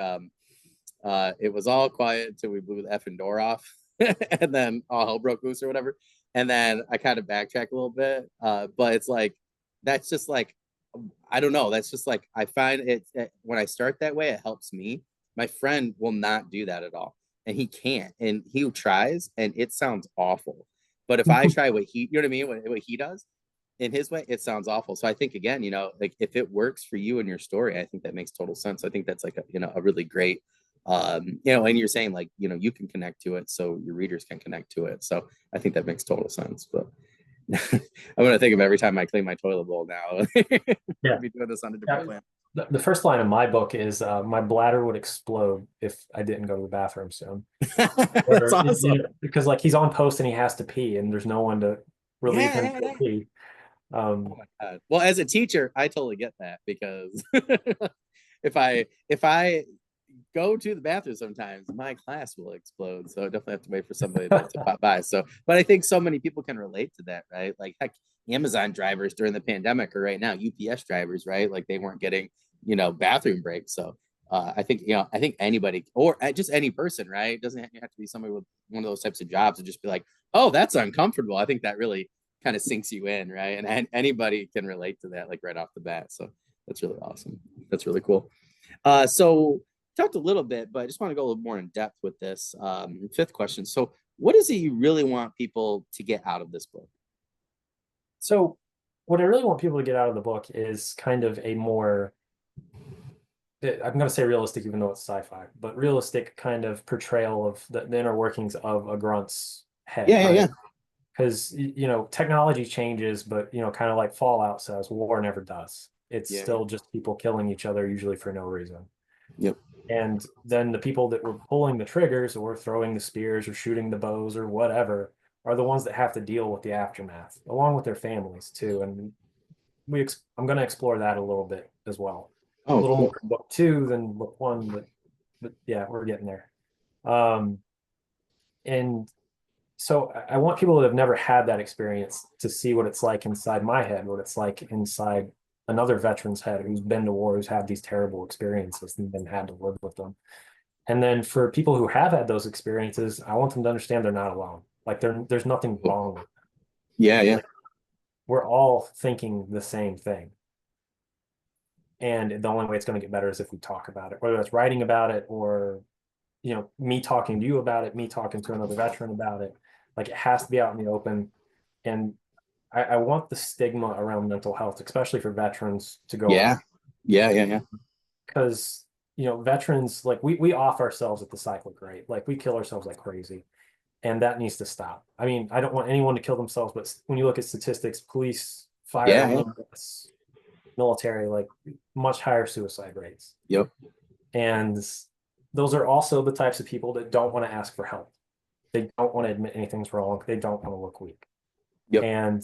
it was all quiet until we blew the effing door off and then all hell broke loose or whatever. And then I kind of backtrack a little bit. But it's like that's just like I don't know. That's just like I find it when I start that way, it helps me. My friend will not do that at all. And he can't. And he tries and it sounds awful. But if I try what he, you know what I mean? What he does, in his way, it sounds awful. So I think again, you know, like if it works for you and your story, I think that makes total sense. I think that's like a, you know, a really great, you know, and you're saying like, you know, you can connect to it, so your readers can connect to it. So I think that makes total sense. But I'm gonna think of every time I clean my toilet bowl now. Yeah. Be doing this on a different Yeah. plan. The first line of my book is my bladder would explode if I didn't go to the bathroom soon. That's Or, awesome. because like he's on post and he has to pee and there's no one to relieve Yeah, him yeah, to yeah. pee. Oh my God. Well, as a teacher, I totally get that because if I go to the bathroom sometimes, my class will explode. So I definitely have to wait for somebody to pop by. So, but I think so many people can relate to that, right? Like heck, Amazon drivers during the pandemic or right now, UPS drivers, right? Like they weren't getting, you know, bathroom breaks. So I think, you know, I think anybody or just any person, right? It doesn't have to be somebody with one of those types of jobs to just be like, oh, that's uncomfortable. I think that really kind of sinks you in, right? And anybody can relate to that, like right off the bat. So that's really awesome. That's really cool. So talked a little bit, but I just want to go a little more in depth with this fifth question. So, what is it you really want people to get out of this book? So what I really want people to get out of the book is kind of a more, I'm going to say realistic, even though it's sci-fi, but realistic kind of portrayal of the inner workings of a grunt's head, Yeah, yeah, right? yeah, Because, you know, technology changes, but, you know, kind of like Fallout says, war never does. It's yeah, yeah. still just people killing each other, usually for no reason. Yep. And then the people that were pulling the triggers or throwing the spears or shooting the bows or whatever are the ones that have to deal with the aftermath, along with their families too. And I'm going to explore that a little bit as well. A Oh, little more cool. in book two than book one, but yeah, we're getting there. Um, and so I want people that have never had that experience to see what it's like inside my head, what it's like inside another veteran's head who's been to war, who's had these terrible experiences and then had to live with them. And then for people who have had those experiences, I want them to understand they're not alone. Like there's nothing Cool. wrong with it. Yeah, yeah, Like we're all thinking the same thing. And the only way it's going to get better is if we talk about it, whether that's writing about it or, you know, me talking to you about it, me talking to another veteran about it. Like it has to be out in the open. And I want the stigma around mental health, especially for veterans, to go yeah, away. yeah, yeah, yeah. Because, you know, veterans, like we off ourselves at the cyclic rate. Like we kill ourselves like crazy. And that needs to stop. I mean, I don't want anyone to kill themselves, but when you look at statistics, police, Yeah, yeah. firemen, military, like much higher suicide rates. Yep. And those are also the types of people that don't want to ask for help. They don't want to admit anything's wrong. They don't want to look weak. Yep. And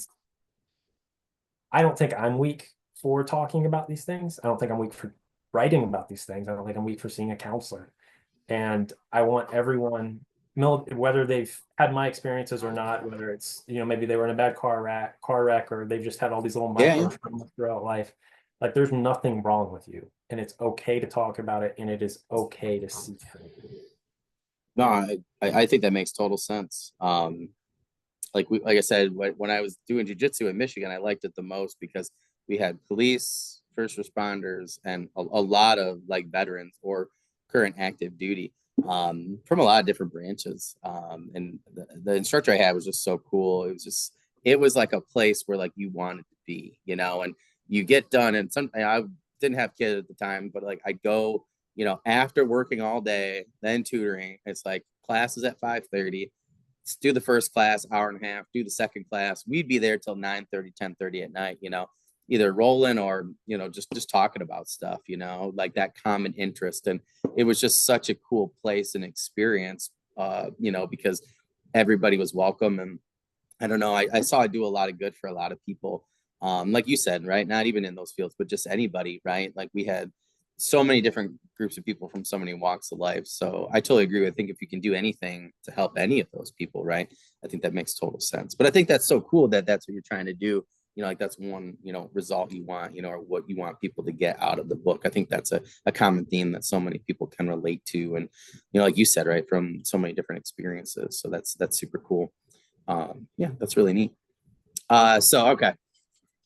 I don't think I'm weak for talking about these things. I don't think I'm weak for writing about these things. I don't think I'm weak for seeing a counselor. And I want everyone, whether they've had my experiences or not, whether it's, you know, maybe they were in a bad car wreck, or they've just had all these little Yeah, micro yeah. traumas throughout life. Like there's nothing wrong with you, and it's okay to talk about it, and it is okay to seek help. No, I think that makes total sense. Like I said, when I was doing jujitsu in Michigan, I liked it the most because we had police, first responders, and a lot of like veterans or current active duty from a lot of different branches. And the instructor I had was just so cool. It was like a place where like you wanted to be, you know, and you get done. And some I didn't have kids at the time, but like I go, you know, after working all day, then tutoring. It's like classes at 5:30. Do the first class, hour and a half, do the second class. We'd be there till 9:30, 10:30 at night, you know, either rolling or, you know, just talking about stuff, you know, like that common interest. And it was just such a cool place and experience, you know, because everybody was welcome. And I don't know, I saw it do a lot of good for a lot of people. Like you said, right? Not even in those fields, but just anybody, right? Like we had so many different groups of people from so many walks of life. So I totally agree. I think if you can do anything to help any of those people, right? I think that makes total sense. But I think that's so cool that that's what you're trying to do. You know, like that's one, you know, result you want, you know, or what you want people to get out of the book. I think that's a common theme that so many people can relate to. And, you know, like you said, right, from so many different experiences. So that's super cool. Yeah, that's really neat. So okay,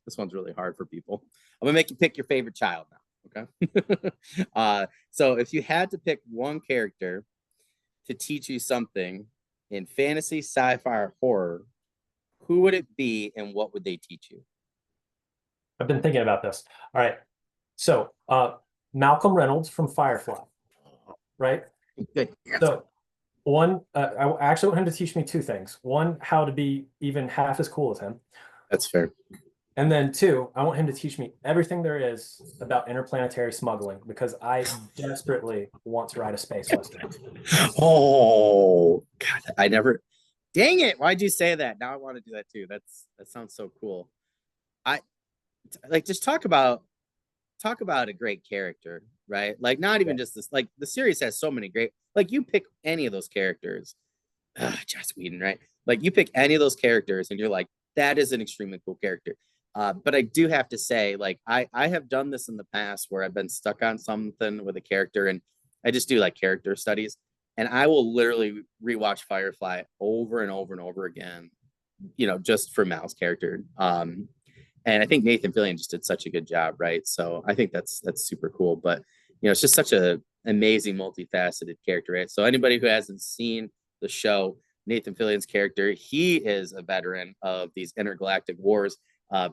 this one's really hard for people. I'm gonna make you pick your favorite child now. Okay. So if you had to pick one character to teach you something in fantasy, sci-fi, or horror, who would it be, and what would they teach you? I've been thinking about this. All right. So Malcolm Reynolds from Firefly, right? Good answer. So one, I actually want him to teach me two things. One, how to be even half as cool as him. That's fair. And then two, I want him to teach me everything there is about interplanetary smuggling because I desperately want to ride a space western. Oh God, I never. Dang it! Why'd you say that? Now I want to do that too. That sounds so cool. I like just talk about a great character, right? Like not Yeah. even just this. Like the series has so many great. Like you pick any of those characters, Joss Whedon, right? Like you pick any of those characters, and you're like, that is an extremely cool character. But I do have to say, like, I have done this in the past where I've been stuck on something with a character, and I just do like character studies, and I will literally rewatch Firefly over and over and over again, you know, just for Mal's character. And I think Nathan Fillion just did such a good job, right? So I think that's super cool. But you know, it's just such a amazing, multifaceted character, right? So anybody who hasn't seen the show, Nathan Fillion's character, he is a veteran of these intergalactic wars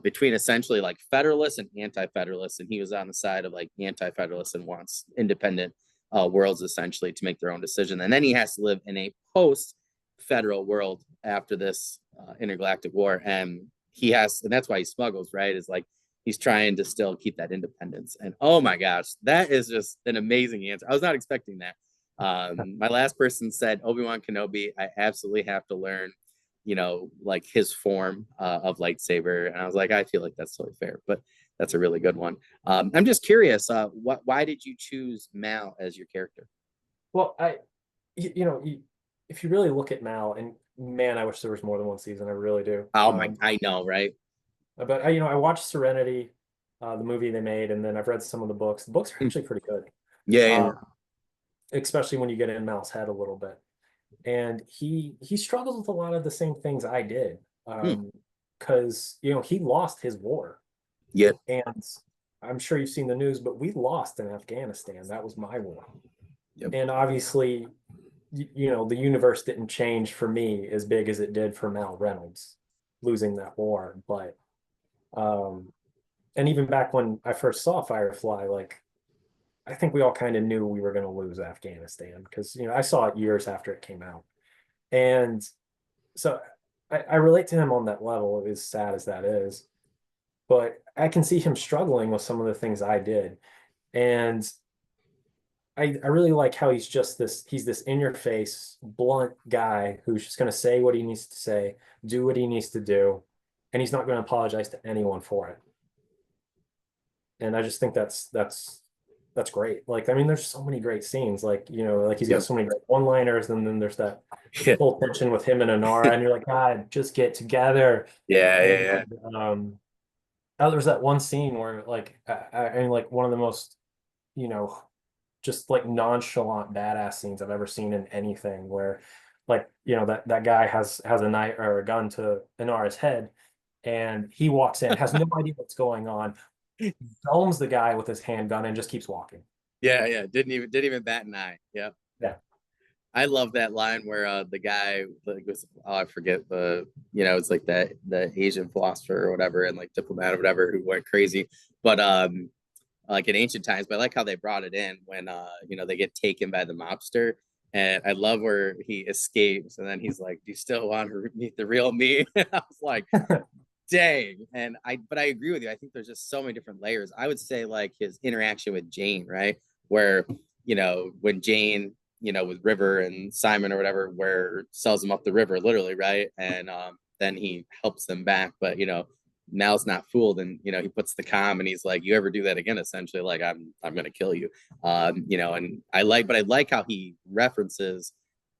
between essentially like Federalists and anti-Federalists, and he was on the side of like anti-Federalists and wants independent worlds essentially to make their own decision. And then he has to live in a post-federal world after this intergalactic war, and he has, and that's why he smuggles, right? Is like he's trying to still keep that independence. And oh my gosh, that is just an amazing answer. I was not expecting that. My last person said Obi-Wan Kenobi. I absolutely have to learn, you know, like his form of lightsaber. And I was like, I feel like that's totally fair, but that's a really good one. I'm just curious, why did you choose Mal as your character? Well, you know, if you really look at Mal, and man, I wish there was more than one season. I really do. Oh my, I know, right? But you know, I watched Serenity, the movie they made, and then I've read some of the books. The books are actually pretty good, Yeah, yeah, um, especially when you get in Mal's head a little bit. And he struggles with a lot of the same things I did, yeah. because you know he lost his war, Yep. and I'm sure you've seen the news, but we lost in Afghanistan. That was my war, Yep. and obviously, you know, the universe didn't change for me as big as it did for Mal Reynolds losing that war, but um, and even back when I first saw Firefly, like I think we all kind of knew we were going to lose Afghanistan because you know I saw it years after it came out, and so I relate to him on that level, as sad as that is. But I can see him struggling with some of the things I did, and I really like how he's this in your face, blunt guy who's just going to say what he needs to say, do what he needs to do, and he's not going to apologize to anyone for it. And I just think that's great. Like, I mean, there's so many great scenes. Like, you know, like he's got Yep. so many great one-liners, and then there's that Yeah. whole tension with him and Anara, and you're like, God, just get together. Yeah. And Yeah. there's that one scene where, like, I mean, like one of the most, you know, just like nonchalant badass scenes I've ever seen in anything. Where, like, you know, that guy has a knife or a gun to Anara's head, and he walks in, has no idea what's going on, domes the guy with his handgun, and just keeps walking. Yeah. Yeah. Didn't even bat an eye. Yeah. Yeah. I love that line where the guy like was, oh, I forget the, you know, it's like the Asian philosopher or whatever and like diplomat or whatever who went crazy. But like in ancient times, but I like how they brought it in when you know, they get taken by the mobster. And I love where he escapes and then he's like, "Do you still want to meet the real me?" I was like, dang. And but I agree with you. I think there's just so many different layers. I would say like his interaction with Jane, right? Where, you know, when Jane, you know, with River and Simon or whatever, where sells him up the river, literally, right? And then he helps them back. But, you know, Mal's not fooled, and you know, he puts the calm and he's like, "You ever do that again, essentially, like I'm gonna kill you." You know, and I like how he references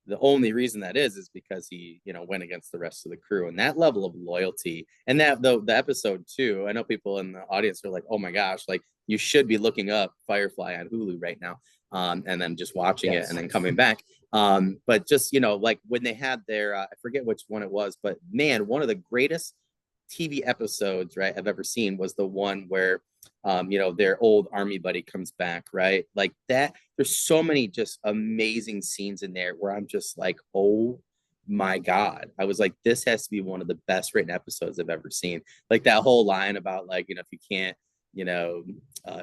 the only reason that is because he, you know, went against the rest of the crew, and that level of loyalty. And that the episode too, I know people in the audience are like, "Oh my gosh, like you should be looking up Firefly on Hulu right now," and then just watching it and then coming back. But just, you know, like when they had their I forget which one it was, but man, one of the greatest TV episodes, right, I've ever seen was the one where you know, their old army buddy comes back, right? Like that. There's so many just amazing scenes in there where I'm just like, oh my God. I was like, this has to be one of the best written episodes I've ever seen. Like that whole line about like, you know, if you can't, you know,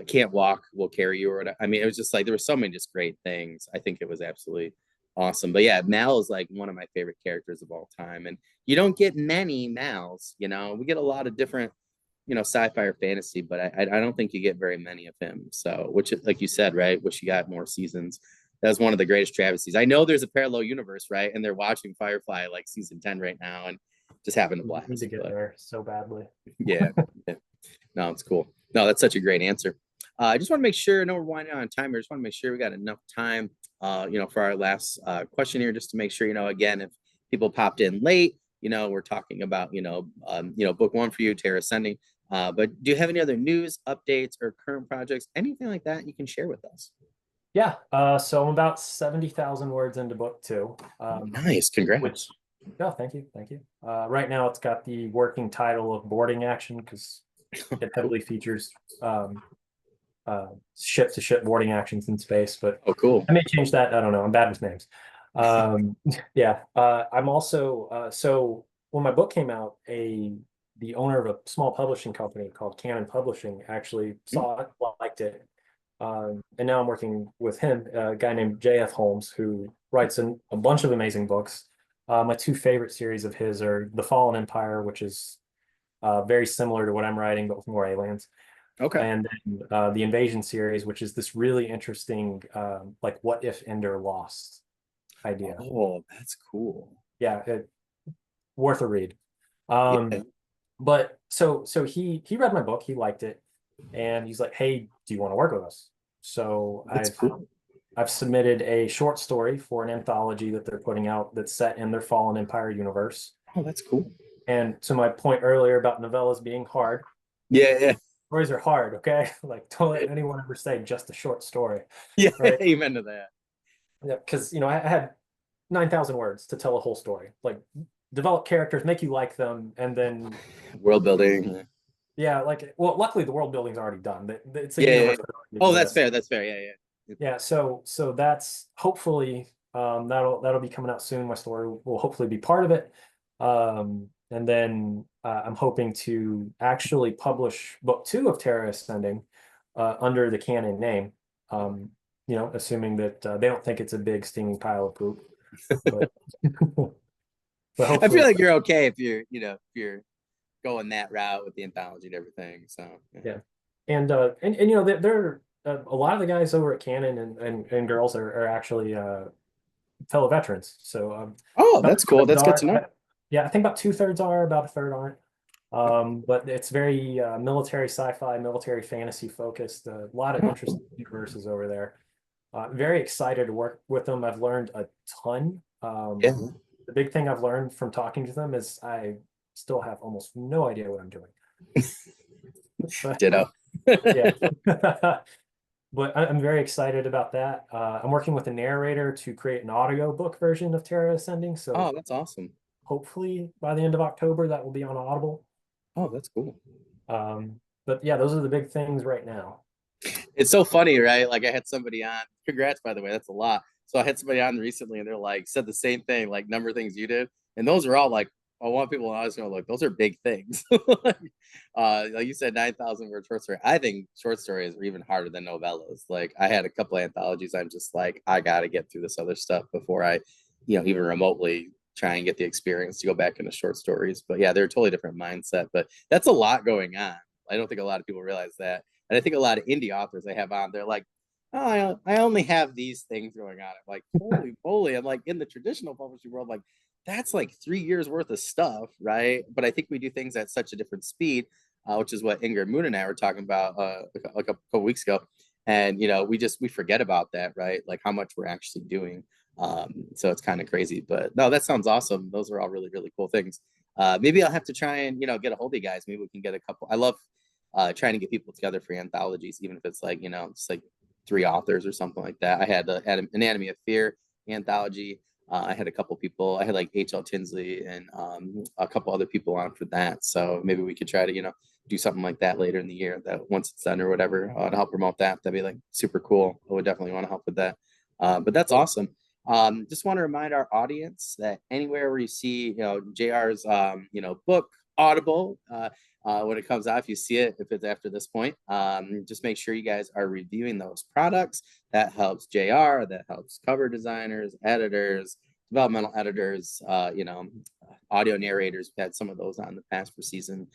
can't walk, we'll carry you or whatever. I mean, it was just like, there were so many just great things. I think it was absolutely awesome. But yeah, Mal is like one of my favorite characters of all time. And you don't get many Mals, you know, we get a lot of different, you know, sci-fi or fantasy, but I don't think you get very many of him. So, which, like you said, right, wish you got more seasons. That was one of the greatest travesties. I know there's a parallel universe, right, and they're watching Firefly like season 10 right now, and just having a blast. We need to get there so badly. Yeah, yeah. No, it's cool. No, that's such a great answer. I just want to make sure. I know we're winding on time. I just want to make sure we got enough time, you know, for our last question here, just to make sure, you know, again, if people popped in late, you know, we're talking about, you know, book one for you, Terra Ascending. But do you have any other news, updates, or current projects, anything like that you can share with us? Yeah, so I'm about 70,000 words into book two. Nice, congrats. Which, oh, thank you, thank you. Right now it's got the working title of Boarding Action because it heavily features ship-to-ship boarding actions in space, but Oh, cool. I may change that. I don't know. I'm bad with names. Yeah, I'm also so when my book came out, the owner of a small publishing company called Canon Publishing actually saw it, liked it, and now I'm working with him, a guy named J.F. Holmes, who writes a bunch of amazing books. My two favorite series of his are The Fallen Empire, which is very similar to what I'm writing, but with more aliens. Okay. And then the Invasion series, which is this really interesting, like what if Ender lost idea. Oh, that's cool. Yeah, worth a read. Yeah. But so he read my book, he liked it, and he's like, "Hey, do you want to work with us?" So That's cool. I've submitted a short story for an anthology that they're putting out that's set in their Fallen Empire universe. Oh, that's cool. And to my point earlier about novellas being hard, Yeah, yeah. stories are hard, okay? Like, don't let anyone ever say just a short story, Yeah, right? amen to that. Yeah, because you know, I had 9,000 words to tell a whole story. Like, develop characters, make you like them, and then World building. yeah, like, well, luckily the world building's already done. It's a Yeah, yeah, universe yeah. that already Oh, that's exists. fair. That's fair. Yeah, yeah. Yeah, so that's hopefully that'll be coming out soon. My story will hopefully be part of it. And then I'm hoping to actually publish book two of Terra Ascending under the canon name. You know, assuming that they don't think it's a big steaming pile of poop. But but I feel hopefully, like you're okay if you're, you know, if you're going that route with the anthology and everything. So yeah. yeah. And you know, they're a lot of the guys over at Canon and girls are actually fellow veterans. So Oh, about that's cool. two-thirds That's good to know. are, yeah, I think about two-thirds are, about a third aren't. But it's very military sci-fi, military fantasy focused. A lot of Oh, interesting universes over there. Very excited to work with them. I've learned a ton. yeah. The big thing I've learned from talking to them is I still have almost no idea what I'm doing. But Ditto. yeah. But I'm very excited about that. I'm working with a narrator to create an audio book version of Terra Ascending. Oh, So that's awesome. hopefully by the end of October, that will be on Audible. Oh, that's cool. But yeah, those are the big things right now. It's so funny, right? Like I had somebody on. Congrats, by the way. That's a lot. So I had somebody on recently, and they're like said the same thing, like number of things you did, and those are all like I want people to always know, like, those are big things. Like you said, 9,000 word short story. I think short stories are even harder than novellas. Like, I had a couple of anthologies. I'm just like, I got to get through this other stuff before I, even remotely try and get the experience to go back into short stories. But yeah, they're a totally different mindset. But that's a lot going on. I don't think a lot of people realize that. And I think a lot of indie authors I have on, they're like, oh, I only have these things going on. I'm like, holy moly. I'm like, in the traditional publishing world, like, that's like 3 years worth of stuff, right? But I think we do things at such a different speed, which is what Ingrid Moon and I were talking about like a couple weeks ago. And we forget about that, right? Like how much we're actually doing. So it's kind of crazy, but no, that sounds awesome. Those are all really, really cool things. Maybe I'll have to try and get a hold of you guys. Maybe we can get a couple. I love trying to get people together for anthologies, even if it's like just like 3 authors or something like that. I had Anatomy of Fear anthology. I had a couple people. I had like H.L. Tinsley and a couple other people on for that. So maybe we could try to do something like that later in the year. That once it's done or whatever, to help promote that. That'd be like super cool. I would definitely want to help with that. But that's awesome. Just want to remind our audience that anywhere where you see JR's book Audible, when it comes out, if you see it, if it's after this point, just make sure you guys are reviewing those products. That helps JR, that helps cover designers, editors, developmental editors, audio narrators. We've had some of those on the past for season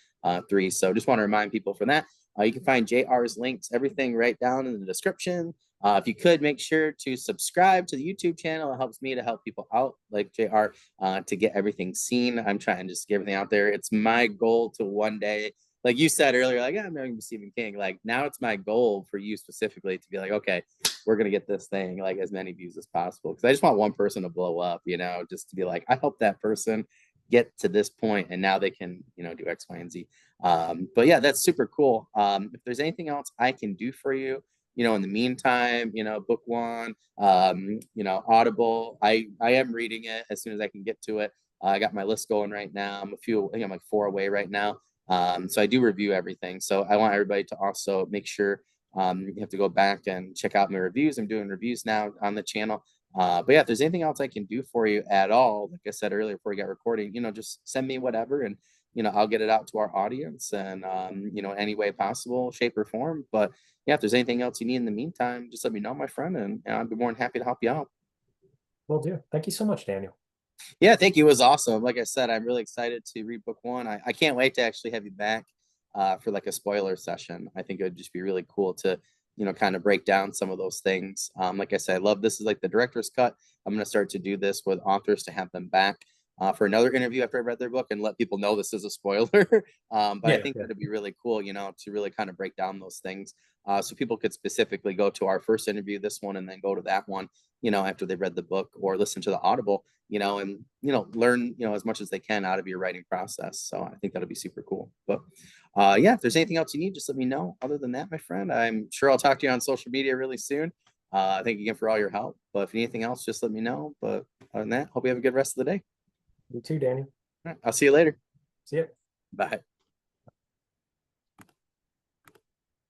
3. So just want to remind people for that. You can find JR's links, everything right down in the description. If you could make sure to subscribe to the YouTube channel, it helps me to help people out like JR to get everything seen. I'm trying to just get everything out there. It's my goal to one day, like you said earlier, like, yeah, I'm marrying Stephen King. Like now it's my goal for you specifically to be like, okay, we're going to get this thing like as many views as possible. Because I just want one person to blow up, just to be like, I helped that person get to this point and now they can, do X, Y, and Z. But yeah, that's super cool. If there's anything else I can do for you, in the meantime, book one, Audible, I am reading it as soon as I can get to it. I got my list going right now. I think I'm like 4 away right now. So I do review everything. So I want everybody to also make sure you have to go back and check out my reviews. I'm doing reviews now on the channel. But yeah, if there's anything else I can do for you at all, like I said earlier before we got recording, just send me whatever and I'll get it out to our audience and any way possible, shape or form. But yeah, if there's anything else you need in the meantime, just let me know, my friend, and I'd be more than happy to help you out. Will do. Thank you so much, Daniel. Yeah, thank you. It was awesome. Like I said, I'm really excited to read book one. I can't wait to actually have you back for like a spoiler session. I think it would just be really cool to, kind of break down some of those things. Like I said, I love this is like the director's cut. I'm going to start to do this with authors to have them back for another interview after I read their book and let people know this is a spoiler. But I think that'd be really cool, to really kind of break down those things. So people could specifically go to our first interview, this one, and then go to that one, after they've read the book or listen to the Audible, and, learn, as much as they can out of your writing process. So I think that'll be super cool. But yeah, if there's anything else you need, just let me know. Other than that, my friend, I'm sure I'll talk to you on social media really soon. Thank you again for all your help. But if anything else, just let me know. But other than that, hope you have a good rest of the day. You too, Daniel. All right, I'll see you later. See you. Bye.